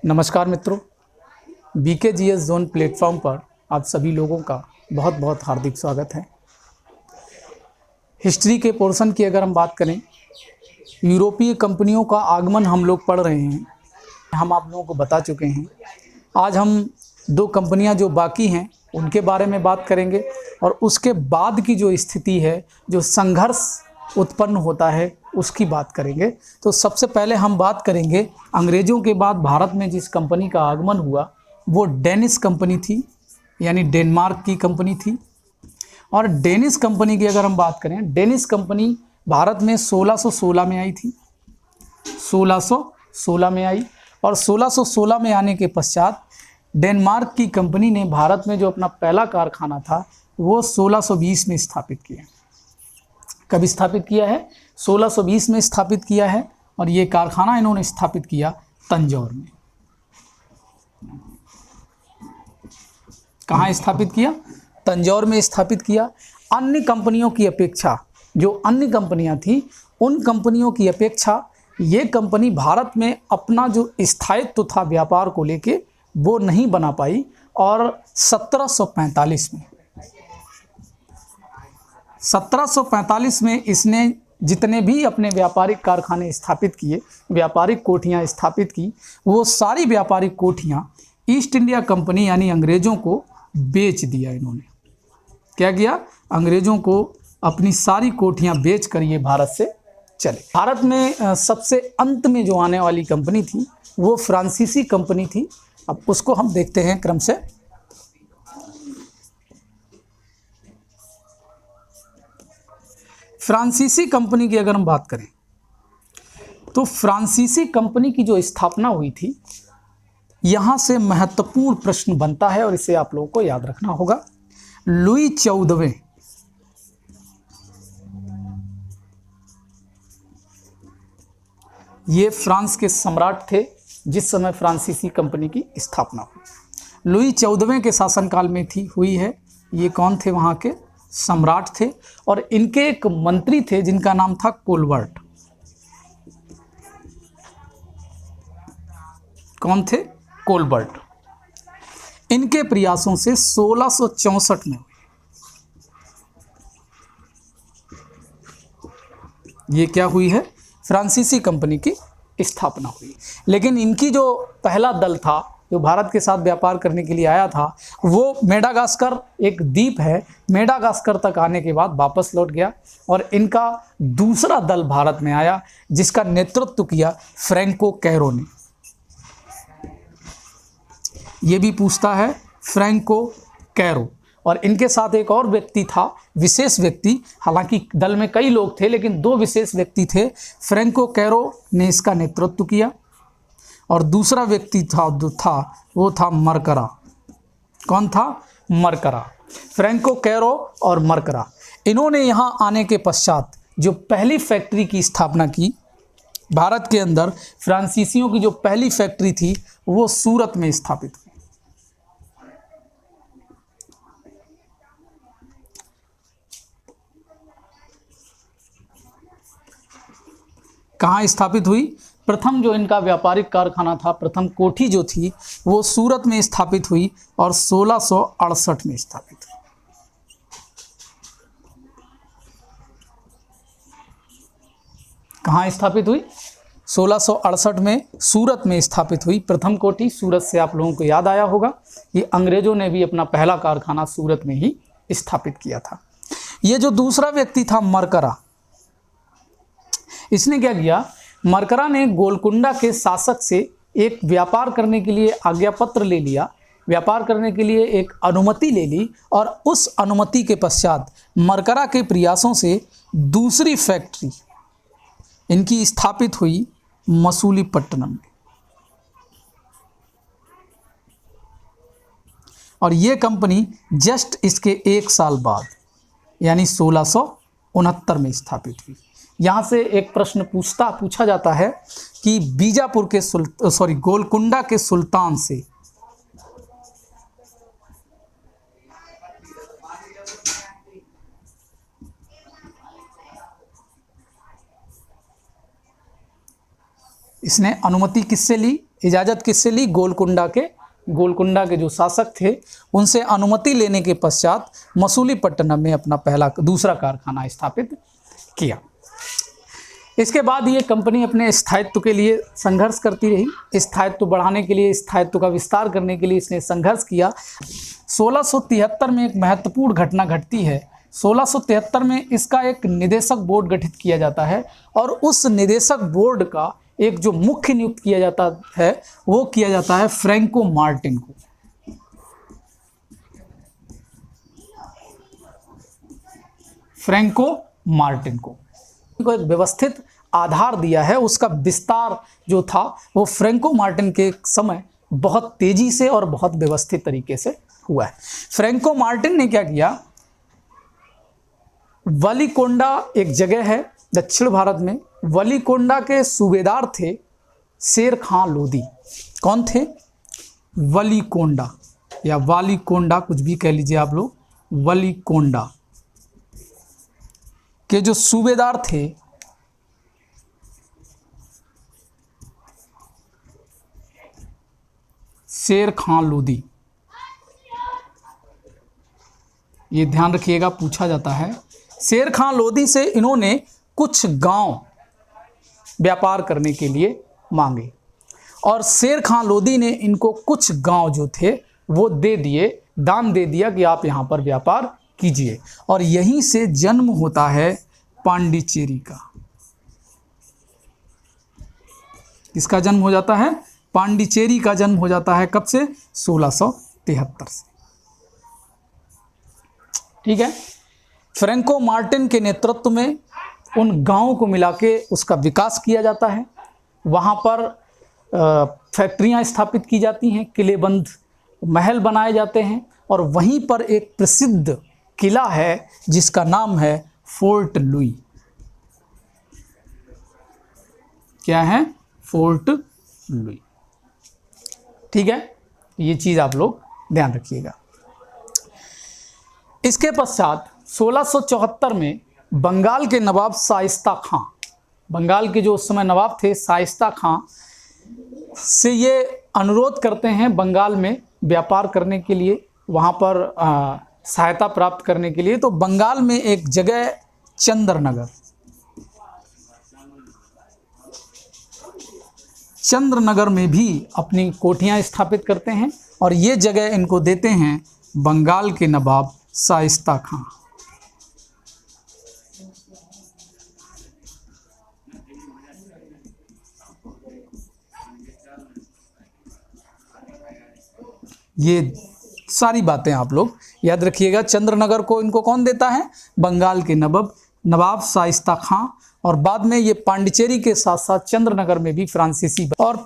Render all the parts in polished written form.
नमस्कार मित्रों, BKGS zone platform पर आप सभी लोगों का बहुत बहुत हार्दिक स्वागत है। हिस्ट्री के पोर्शन की अगर हम बात करें, यूरोपीय कंपनियों का आगमन हम लोग पढ़ रहे हैं, हम आप लोगों को बता चुके हैं। आज हम दो कंपनियां जो बाकी हैं उनके बारे में बात करेंगे और उसके बाद की जो स्थिति है, जो संघर्ष उत्पन्न होता है, उसकी बात करेंगे। तो सबसे पहले हम बात करेंगे अंग्रेज़ों के बाद भारत में जिस कंपनी का आगमन हुआ वो डेनिश कंपनी थी, यानी डेनमार्क की कंपनी थी। और डेनिश कंपनी की अगर हम बात करें, डेनिश कंपनी भारत में 1616 में आई थी। 1616 में आई और 1616 में आने के पश्चात डेनमार्क की कंपनी ने भारत में जो अपना पहला कारखाना था वो 1620 में स्थापित किया। कब स्थापित किया है? 1620 में स्थापित किया है। और ये कारखाना इन्होंने स्थापित किया तंजौर में। कहाँ स्थापित किया? तंजौर में स्थापित किया। अन्य कंपनियों की अपेक्षा, जो अन्य कंपनियां थी उन कंपनियों की अपेक्षा ये कंपनी भारत में अपना जो स्थायित्व था व्यापार को लेके वो नहीं बना पाई। और 1745 में इसने जितने भी अपने व्यापारिक कारखाने स्थापित किए, व्यापारिक कोठियाँ स्थापित की, वो सारी व्यापारिक कोठियाँ ईस्ट इंडिया कंपनी यानी अंग्रेज़ों को बेच दिया। इन्होंने क्या किया? अंग्रेज़ों को अपनी सारी कोठियाँ बेच कर ये भारत से चले। भारत में सबसे अंत में जो आने वाली कंपनी थी वो फ्रांसीसी कंपनी थी। अब उसको हम देखते हैं क्रम से। फ्रांसीसी कंपनी की अगर हम बात करें तो फ्रांसीसी कंपनी की जो स्थापना हुई थी, यहाँ से महत्वपूर्ण प्रश्न बनता है और इसे आप लोगों को याद रखना होगा। लुई 14वें ये फ्रांस के सम्राट थे जिस समय फ्रांसीसी कंपनी की स्थापना हुई। लुई 14वें के शासनकाल में हुई है। ये कौन थे? वहाँ के सम्राट थे और इनके एक मंत्री थे जिनका नाम था कोलबर्ट। कौन थे? कोलबर्ट। इनके प्रयासों से 1664 में ये क्या हुई है? फ्रांसीसी कंपनी की स्थापना हुई। लेकिन इनकी जो पहला दल था जो भारत के साथ व्यापार करने के लिए आया था वो मेडागास्कर, एक द्वीप है, मेडागास्कर तक आने के बाद वापस लौट गया। और इनका दूसरा दल भारत में आया जिसका नेतृत्व किया फ्रैंको कैरो ने। ये भी पूछता है, फ्रैंको कैरो। और इनके साथ एक और व्यक्ति था, विशेष व्यक्ति, हालांकि दल में कई लोग थे लेकिन दो विशेष व्यक्ति थे। फ्रैंको कैरो ने इसका नेतृत्व किया और दूसरा व्यक्ति वो था मरकरा। कौन था? मरकरा। फ्रैंको कैरो और मरकरा, इन्होंने यहाँ आने के पश्चात जो पहली फैक्ट्री की स्थापना की भारत के अंदर, फ्रांसीसियों की जो पहली फैक्ट्री थी वो सूरत में स्थापित हुई। कहाँ स्थापित हुई? प्रथम जो इनका व्यापारिक कारखाना था, प्रथम कोठी जो थी वो सूरत में स्थापित हुई और 1668 में स्थापित हुई। कहाँ स्थापित हुई? 1668 में सूरत में स्थापित हुई प्रथम कोठी। सूरत से आप लोगों को याद आया होगा, ये अंग्रेजों ने भी अपना पहला कारखाना सूरत में ही स्थापित किया था। ये जो दूसरा व्यक्ति था मरकरा, इसने क्या किया? मरकरा ने गोलकुंडा के शासक से एक व्यापार करने के लिए आज्ञा पत्र ले लिया, व्यापार करने के लिए एक अनुमति ले ली। और उस अनुमति के पश्चात मरकरा के प्रयासों से दूसरी फैक्ट्री इनकी स्थापित हुई मसूलीपट्टनम में। और ये कंपनी जस्ट इसके एक साल बाद यानी 1669 में स्थापित हुई। यहाँ से एक प्रश्न पूछा जाता है कि बीजापुर के गोलकुंडा के सुल्तान से इसने अनुमति किससे ली, इजाज़त किससे ली, गोलकुंडा के जो शासक थे उनसे अनुमति लेने के पश्चात मसूलीपट्टनम में अपना दूसरा कारखाना स्थापित किया। इसके बाद ये कंपनी अपने स्थायित्व के लिए संघर्ष करती रही। स्थायित्व बढ़ाने के लिए, स्थायित्व का विस्तार करने के लिए इसने संघर्ष किया। 1673 में एक महत्वपूर्ण घटना घटती है। 1673 में इसका एक निदेशक बोर्ड गठित किया जाता है और उस निदेशक बोर्ड का एक जो मुख्य नियुक्त किया जाता है वो किया जाता है फ्रैंको मार्टिन को। फ्रैंको मार्टिन को एक व्यवस्थित आधार दिया है। उसका विस्तार जो था वो फ्रैंको मार्टिन के समय बहुत तेजी से और बहुत व्यवस्थित तरीके से हुआ है। फ्रैंको मार्टिन ने क्या किया, वलीकोंडा एक जगह है दक्षिण भारत में, वलीकोंडा के सूबेदार थे शेर खां लोदी। कौन थे? वलीकोंडा या वालीकोंडा, कुछ भी कह लीजिए आप लोग। वलीकोंडा के जो सूबेदार थे शेर खां लोदी, ये ध्यान रखिएगा, पूछा जाता है। शेर खां लोदी से इन्होंने कुछ गांव व्यापार करने के लिए मांगे और शेर खां लोदी ने इनको कुछ गांव जो थे वो दे दिए, दान दे दिया कि आप यहाँ पर व्यापार कीजिए। और यहीं से जन्म होता है पांडिचेरी का। किसका जन्म हो जाता है? पांडिचेरी का जन्म हो जाता है। कब से? 1673 से। ठीक है। फ्रैंको मार्टिन के नेतृत्व में उन गांवों को मिला के उसका विकास किया जाता है। वहाँ पर फैक्ट्रियाँ स्थापित की जाती हैं, किलेबंद महल बनाए जाते हैं और वहीं पर एक प्रसिद्ध किला है जिसका नाम है फोर्ट लुई। क्या है? Fort Louis. ठीक है, ये चीज़ आप लोग ध्यान रखिएगा। इसके पश्चात 1674 में बंगाल के नवाब शाइस्ता खां, बंगाल के जो उस समय नवाब थे शाइस्ता खां से ये अनुरोध करते हैं बंगाल में व्यापार करने के लिए, वहाँ पर सहायता प्राप्त करने के लिए। तो बंगाल में एक जगह चंद्रनगर में भी अपनी कोठियाँ स्थापित करते हैं और ये जगह इनको देते हैं बंगाल के नवाब शाइस्ता खां। ये सारी बातें आप लोग याद रखिएगा। चंद्रनगर को इनको कौन देता है? बंगाल के नवाब शाइस्ता खां। और बाद में ये पांडिचेरी के साथ साथ चंद्रनगर में भी फ्रांसीसी, और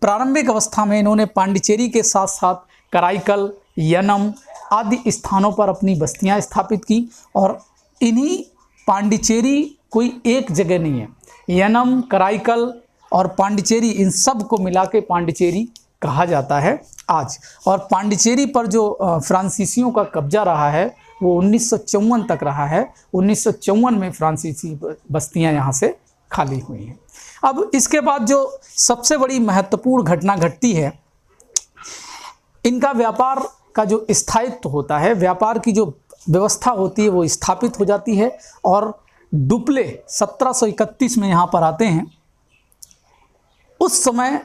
प्रारंभिक अवस्था में इन्होंने पांडिचेरी के साथ साथ कराईकल, यनम आदि स्थानों पर अपनी बस्तियां स्थापित की। और इन्हीं पांडिचेरी कोई एक जगह नहीं है, यनम, कराईकल और पांडिचेरी, इन सब को मिला के पांडिचेरी कहा जाता है आज। और पांडिचेरी पर जो फ्रांसीसियों का कब्जा रहा है वो 1954 तक रहा है। 1954 में फ्रांसीसी बस्तियां यहाँ से खाली हुई हैं। अब इसके बाद जो सबसे बड़ी महत्वपूर्ण घटना घटती है, इनका व्यापार का जो स्थायित्व होता है, व्यापार की जो व्यवस्था होती है वो स्थापित हो जाती है। और डुप्ले 1731 में यहाँ पर आते हैं। उस समय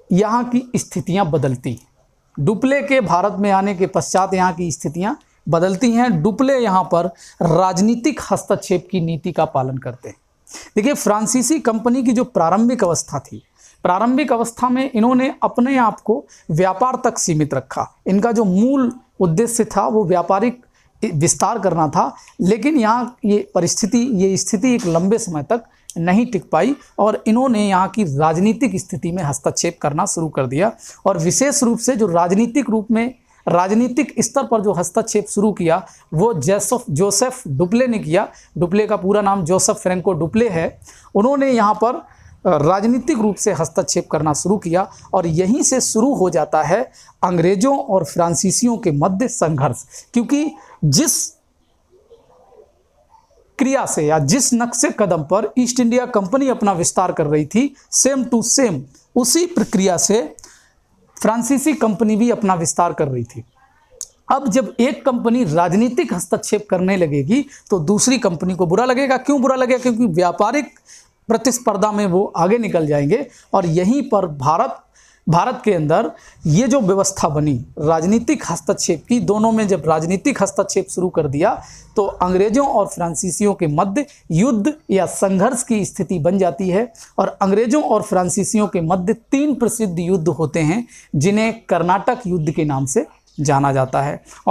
यहाँ की स्थितियाँ बदलती हैं। डुप्ले के भारत में आने के पश्चात यहाँ की स्थितियाँ बदलती हैं। डुप्ले यहाँ पर राजनीतिक हस्तक्षेप की नीति का पालन करते हैं। देखिए, फ्रांसीसी कंपनी की जो प्रारंभिक अवस्था थी, प्रारंभिक अवस्था में इन्होंने अपने आप को व्यापार तक सीमित रखा। इनका जो मूल उद्देश्य था वो व्यापारिक विस्तार करना था। लेकिन यहाँ ये स्थिति एक लंबे समय तक नहीं टिक पाई और इन्होंने यहाँ की राजनीतिक स्थिति में हस्तक्षेप करना शुरू कर दिया। और विशेष रूप से जो राजनीतिक स्तर पर जो हस्तक्षेप शुरू किया वो जोसेफ डुप्ले ने किया। डुप्ले का पूरा नाम जोसेफ फ्रैंको डुप्ले है। उन्होंने यहाँ पर राजनीतिक रूप से हस्तक्षेप करना शुरू किया और यहीं से शुरू हो जाता है अंग्रेज़ों और फ्रांसीसियों के मध्य संघर्ष। क्योंकि जिस प्रक्रिया से या जिस नक्शे कदम पर ईस्ट इंडिया कंपनी अपना विस्तार कर रही थी, सेम टू सेम उसी प्रक्रिया से फ्रांसीसी कंपनी भी अपना विस्तार कर रही थी। अब जब एक कंपनी राजनीतिक हस्तक्षेप करने लगेगी तो दूसरी कंपनी को बुरा लगेगा। क्यों बुरा लगेगा? क्योंकि व्यापारिक प्रतिस्पर्धा में वो आगे निकल जाएंगे। और यहीं पर भारत के अंदर ये जो व्यवस्था बनी राजनीतिक हस्तक्षेप की, दोनों में जब राजनीतिक हस्तक्षेप शुरू कर दिया तो अंग्रेजों और फ्रांसीसियों के मध्य युद्ध या संघर्ष की स्थिति बन जाती है। और अंग्रेजों और फ्रांसीसियों के मध्य 3 प्रसिद्ध युद्ध होते हैं जिन्हें कर्नाटक युद्ध के नाम से जाना जाता है। और